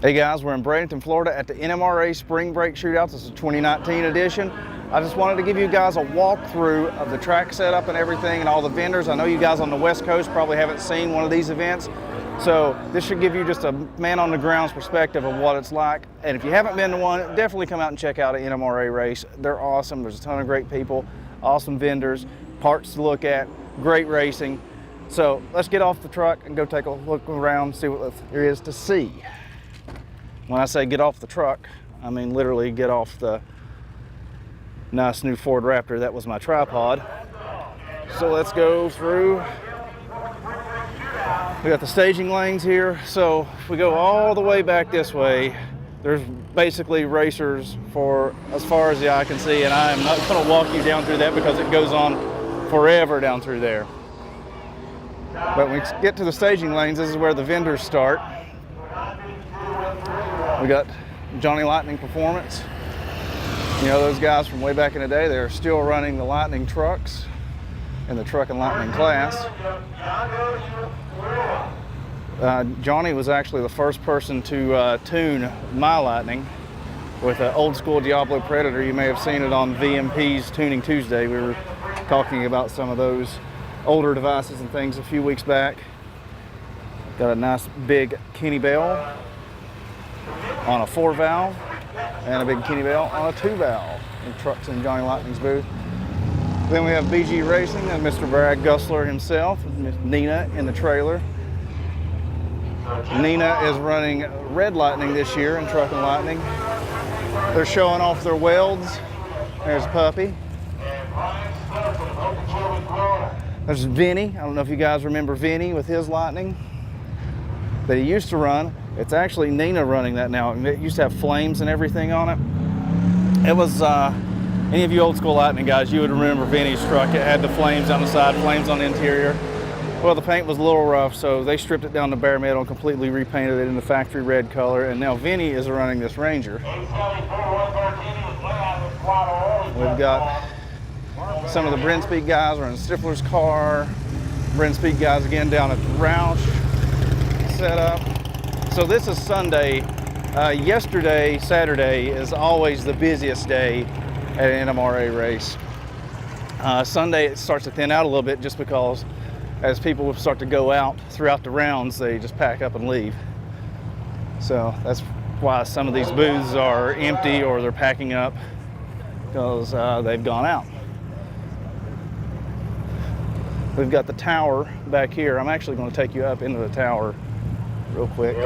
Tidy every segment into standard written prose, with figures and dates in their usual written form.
Hey guys, we're in Bradenton, Florida at the NMRA Spring Break Shootouts. This is the 2019 edition. I just wanted to give you guys a walkthrough of the track setup and everything and all the vendors. I know you guys on the West Coast probably haven't seen one of these events, so this should give you just a man on the ground's perspective of what it's like. And if you haven't been to one, definitely come out and check out an NMRA race. They're awesome. There's a ton of great people, awesome vendors, parts to look at, great racing. So let's get off the truck and go take a look around, see what there is to see. When I say get off the truck, I mean literally get off the nice new Ford Raptor. That was my tripod. So let's go through. We got the staging lanes here. So if we go all the way back this way, there's basically racers for as far as the eye can see, and I am not going to walk you down through that because it goes on forever down through there. But when we get to the staging lanes, this is where the vendors start. We got Johnny Lightning Performance. You know those guys from way back in the day, they're still running the Lightning trucks in the Truck and Lightning class. Johnny was actually the first person to tune my Lightning with an old school Diablo Predator. You may have seen it on VMP's Tuning Tuesday. We were talking about some of those older devices and things a few weeks back. Got a nice big Kenny Bell on a 4-valve and a big Kenny Bell on a 2-valve in trucks in Johnny Lightning's booth. Then we have BG Racing and Mr. Brad Gussler himself, Miss Nina in the trailer. Nina is running Red Lightning this year in Truck and Lightning. They're showing off their welds. There's Puppy. There's Vinny. I don't know if you guys remember Vinny with his Lightning that he used to run. It's actually Nina running that now. It used to have flames and everything on it. It was, any of you old school Lightning guys, you would remember Vinny's truck. It had the flames on the side, flames on the interior. Well, the paint was a little rough, so they stripped it down to bare metal and completely repainted it in the factory red color. And now Vinny is running this Ranger. We've got some of the Brinspeed guys running Stifler's car. Brinspeed guys again down at the Roush setup. So this is Sunday. Yesterday, Saturday, is always the busiest day at an NMRA race. Sunday it starts to thin out a little bit just because as people start to go out throughout the rounds, they just pack up and leave. So that's why some of these booths are empty or they're packing up because they've gone out. We've got the tower back here. I'm actually going to take you up into the tower real quick.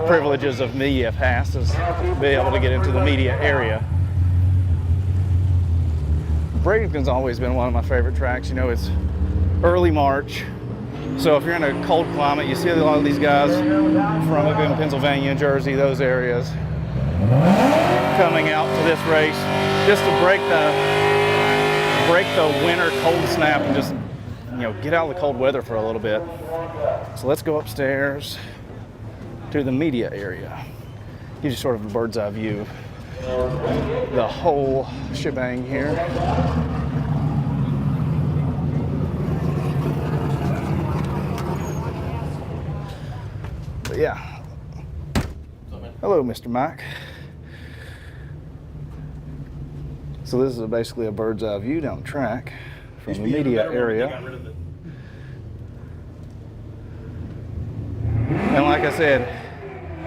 Privileges of media passes, be able to get into the media area. Bradenton's always been one of my favorite tracks. You know, it's early March, so if you're in a cold climate, you see a lot of these guys from up in Pennsylvania, Jersey, those areas, coming out to this race just to break the winter cold snap and just, you know, get out of the cold weather for a little bit. So let's go upstairs to the media area. Gives you sort of a bird's eye view of the whole shebang here. But yeah. Hello, Mr. Mike. So this is basically a bird's eye view down the track from the media area. And like I said,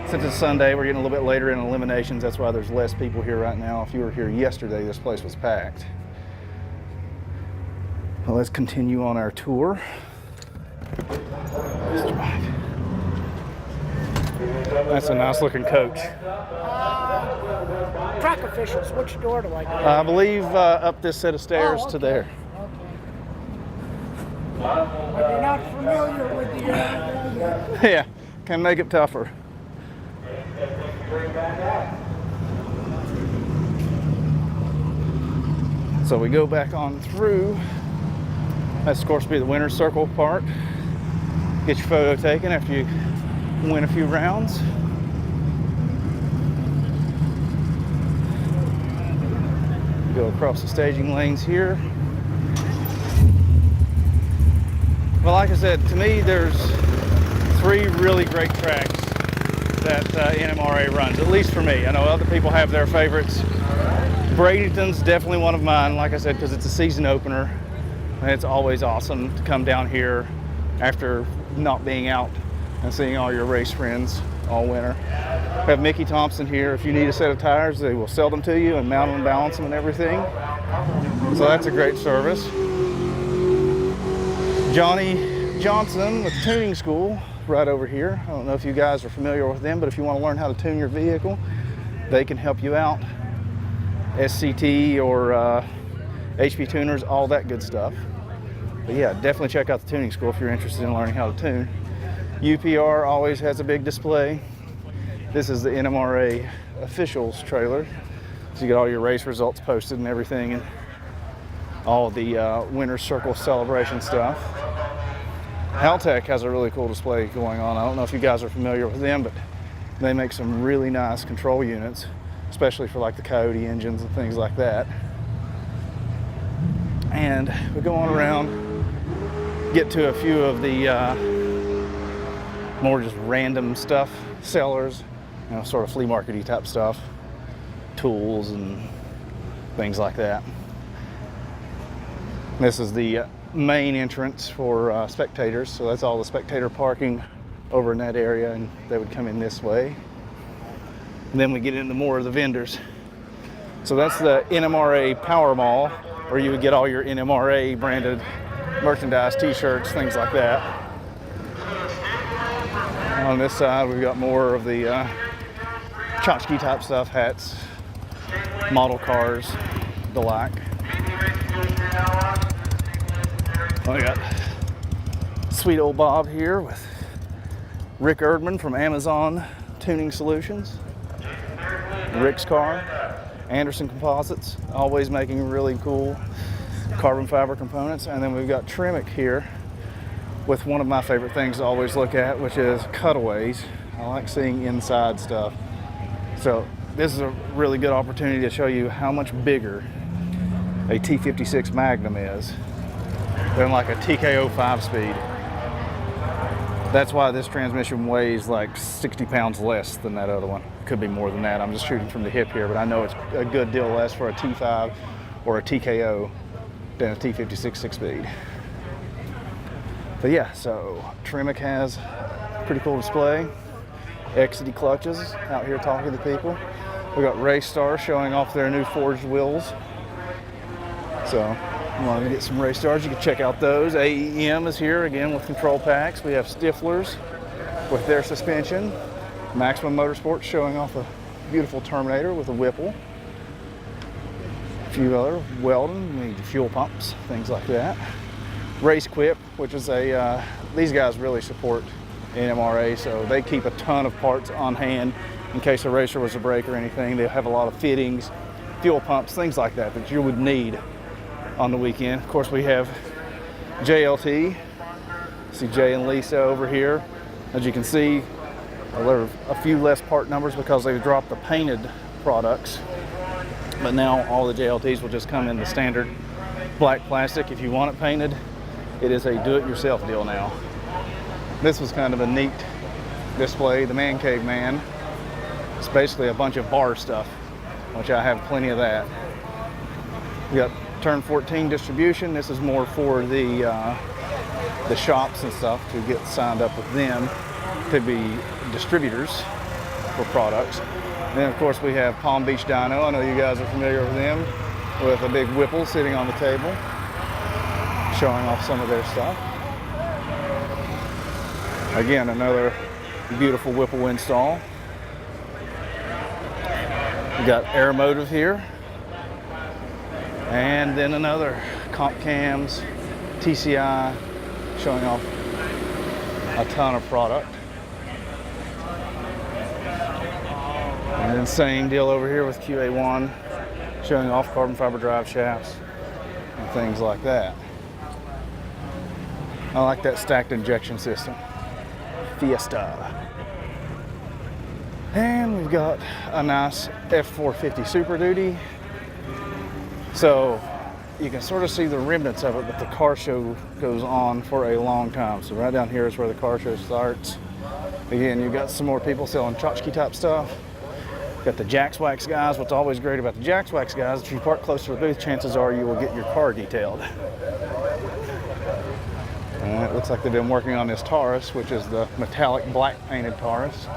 since it's Sunday, we're getting a little bit later in eliminations. That's why there's less people here right now. If you were here yesterday, this place was packed. Well, let's continue on our tour. Mr. Mike. That's a nice looking coach. Track officials, which door do I go? I believe up this set of stairs to there. If you're not familiar with the area. Yeah, can make it tougher. So we go back on through. That's of course be the winner's circle part. Get your photo taken after you win a few rounds. Go across the staging lanes here. Well, like I said, to me there's three really great tracks that that NMRA runs, at least for me. I know other people have their favorites. Bradenton's definitely one of mine, like I said, because it's a season opener. And it's always awesome to come down here after not being out and seeing all your race friends all winter. We have Mickey Thompson here. If you need a set of tires, they will sell them to you and mount them and balance them and everything. So that's a great service. Johnny Johnson with Tuning School right over here. I don't know if you guys are familiar with them, but if you want to learn how to tune your vehicle, they can help you out. SCT or HP tuners, all that good stuff. But yeah, definitely check out the Tuning School if you're interested in learning how to tune. UPR always has a big display. This is the NMRA officials trailer. So you get all your race results posted and everything, and all the Winner's Circle celebration stuff. Haltech has a really cool display going on. I don't know if you guys are familiar with them, but they make some really nice control units, especially for like the Coyote engines and things like that. And we go on around, get to a few of the more just random stuff sellers, you know, sort of flea market-y type stuff, tools and things like that. This is the main entrance for spectators, so that's all the spectator parking over in that area, and they would come in this way. And then we get into more of the vendors. So that's the NMRA Power Mall, where you would get all your NMRA branded merchandise, t-shirts, things like that. On this side, we've got more of the tchotchke type stuff, hats, model cars, the like. I got sweet old Bob here with Rick Erdman from Amazon Tuning Solutions. Rick's car, Anderson Composites, always making really cool carbon fiber components. And then we've got Tremec here with one of my favorite things to always look at, which is cutaways. I like seeing inside stuff. So this is a really good opportunity to show you how much bigger a T56 Magnum is than like a TKO 5-speed. That's why this transmission weighs like 60 pounds less than that other one. Could be more than that. I'm just shooting from the hip here, but I know it's a good deal less for a T5 or a TKO than a T56 6-speed. But yeah, so Tremec has a pretty cool display. XD clutches out here talking to people. We got Race Star showing off their new forged wheels. So if you want to get some Race Stars, you can check out those. AEM is here again with control packs. We have Stiflers with their suspension. Maximum Motorsports showing off a beautiful Terminator with a Whipple. A few other Weldon, fuel pumps, things like that. Race Quip, which is a, these guys really support NMRA, so they keep a ton of parts on hand in case a racer was to break or anything. They have a lot of fittings, fuel pumps, things like that that you would need on the weekend. Of course, we have JLT. See Jay and Lisa over here. As you can see, there are a few less part numbers because they've dropped the painted products. But now all the JLTs will just come in the standard black plastic. If you want it painted, it is a do-it-yourself deal now. This was kind of a neat display, the Man Cave Man. It's basically a bunch of bar stuff, which I have plenty of that. We got Turn 14 distribution. This is more for the shops and stuff to get signed up with them to be distributors for products. And then of course we have Palm Beach Dyno. I know you guys are familiar with them, with a big Whipple sitting on the table, showing off some of their stuff. Again, another beautiful Whipple install. We got Automotive here. And then another comp cams, TCI, showing off a ton of product. And then same deal over here with QA1, showing off carbon fiber drive shafts and things like that. I like that stacked injection system. Fiesta. And we've got a nice F450 Super Duty. So you can sort of see the remnants of it, but the car show goes on for a long time. So right down here is where the car show starts. Again, you've got some more people selling tchotchke type stuff. Got the Jax Wax guys. What's always great about the Jax Wax guys, if you park close to the booth, chances are you will get your car detailed. And it looks like they've been working on this Taurus, which is the metallic black painted Taurus.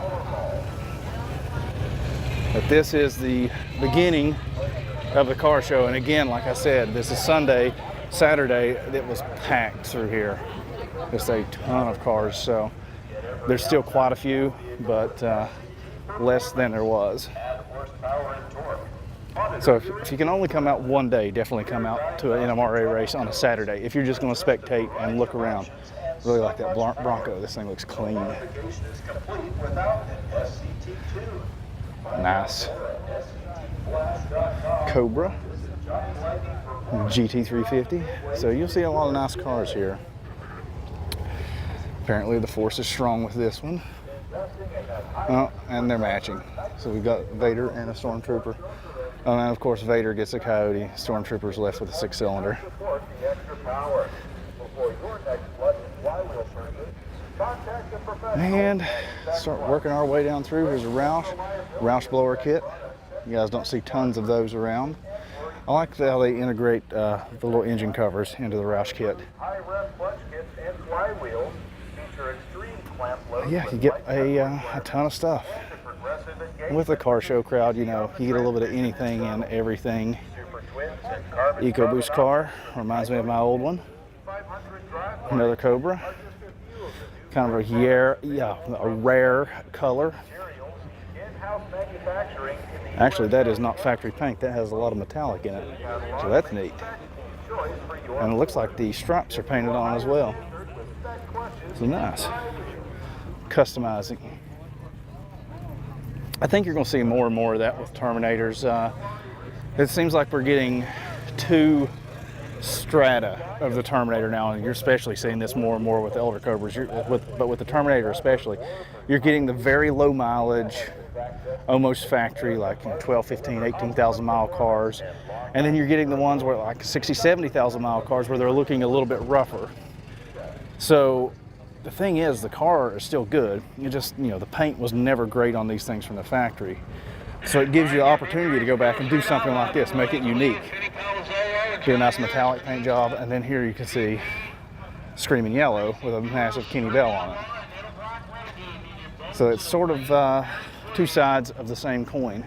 But this is the beginning of the car show. And again, like I said, this is Sunday. Saturday, it was packed through here. Just a ton of cars. So there's still quite a few, but less than there was. So if you can only come out one day, definitely come out to an NMRA race on a Saturday. If you're just going to spectate and look around. Really like that Bronco. This thing looks clean. Nice. Cobra. GT350. So you'll see a lot of nice cars here. Apparently the force is strong with this one. Oh, and they're matching. So we've got Vader and a Stormtrooper. And of course Vader gets a Coyote. Stormtrooper's left with a 6-cylinder. And start working our way down through. Here's a Roush blower kit. You guys don't see tons of those around. I like how they integrate the little engine covers into the Roush kit. Yeah, you get a ton of stuff. And with the car show crowd, you know, you get a little bit of anything and everything. EcoBoost car reminds me of my old one. Another Cobra. Kind of a rare color. Actually, that is not factory paint. That has a lot of metallic in it. So that's neat. And it looks like the stripes are painted on as well. So nice. Customizing. I think you're going to see more and more of that with Terminators. It seems like we're getting two strata of the Terminator now, and you're especially seeing this more and more with the older Cobras. But with the Terminator especially, you're getting the very low mileage, almost factory, like 12, 15, 18,000 mile cars. And then you're getting the ones where like 60, 70,000 mile cars where they're looking a little bit rougher. So the thing is, the car is still good. You just, you know, the paint was never great on these things from the factory. So it gives you the opportunity to go back and do something like this, make it unique. Do a nice metallic paint job, and then here you can see Screaming Yellow with a massive Kenny Bell on it. So it's sort of two sides of the same coin.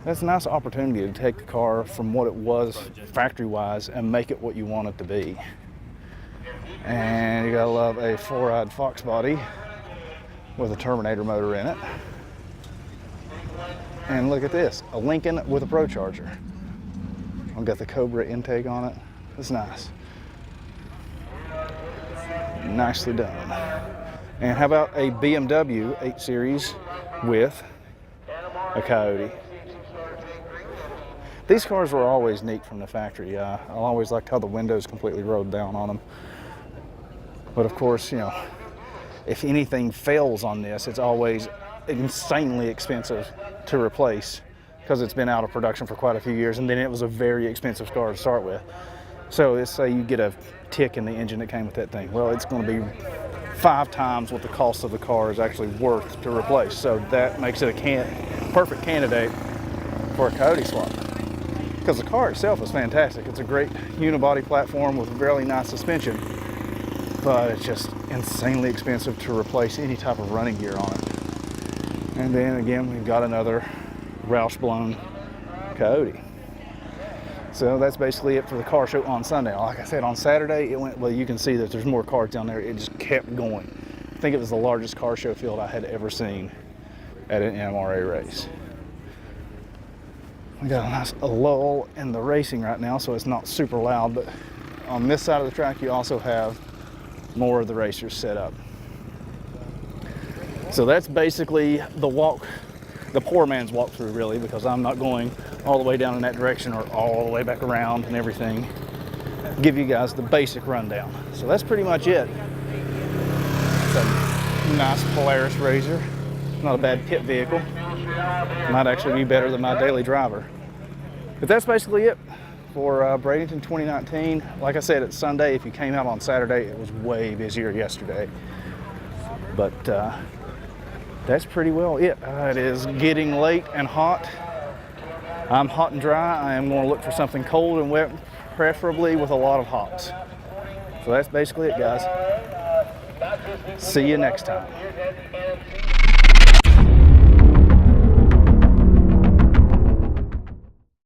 That's a nice opportunity to take the car from what it was factory-wise and make it what you want it to be. And you gotta love a 4-eyed Fox body with a Terminator motor in it. And look at this, a Lincoln with a Pro Charger. I've got the Cobra intake on it. It's nice. Nicely done. And how about a BMW 8 Series with a Coyote? These cars were always neat from the factory. I always liked how the windows completely rolled down on them. But of course, you know, if anything fails on this, it's always insanely expensive to replace because it's been out of production for quite a few years, and then it was a very expensive car to start with. So let's say you get a tick in the engine that came with that thing. Well, it's going to be 5 times what the cost of the car is actually worth to replace. So that makes it a perfect candidate for a Coyote swap. Because the car itself is fantastic. It's a great unibody platform with really nice suspension, but it's just insanely expensive to replace any type of running gear on it. And then again, we've got another Roush blown Coyote. So that's basically it for the car show on Sunday. Like I said, on Saturday, it went, well, you can see that there's more cars down there. It just kept going. I think it was the largest car show field I had ever seen at an NMRA race. We got a nice lull in the racing right now, so it's not super loud, but on this side of the track, you also have more of the racers set up. So that's basically the walk, the poor man's walkthrough, really, because I'm not going all the way down in that direction or all the way back around and everything. Give you guys the basic rundown. So that's pretty much it. It's a nice Polaris Razor. Not a bad pit vehicle. Might actually be better than my daily driver. But that's basically it for Bradenton 2019. Like I said, it's Sunday. If you came out on Saturday, it was way busier yesterday. But that's pretty well it. It is getting late and hot. I'm hot and dry. I am going to look for something cold and wet, preferably with a lot of hops. So that's basically it, guys. See you next time.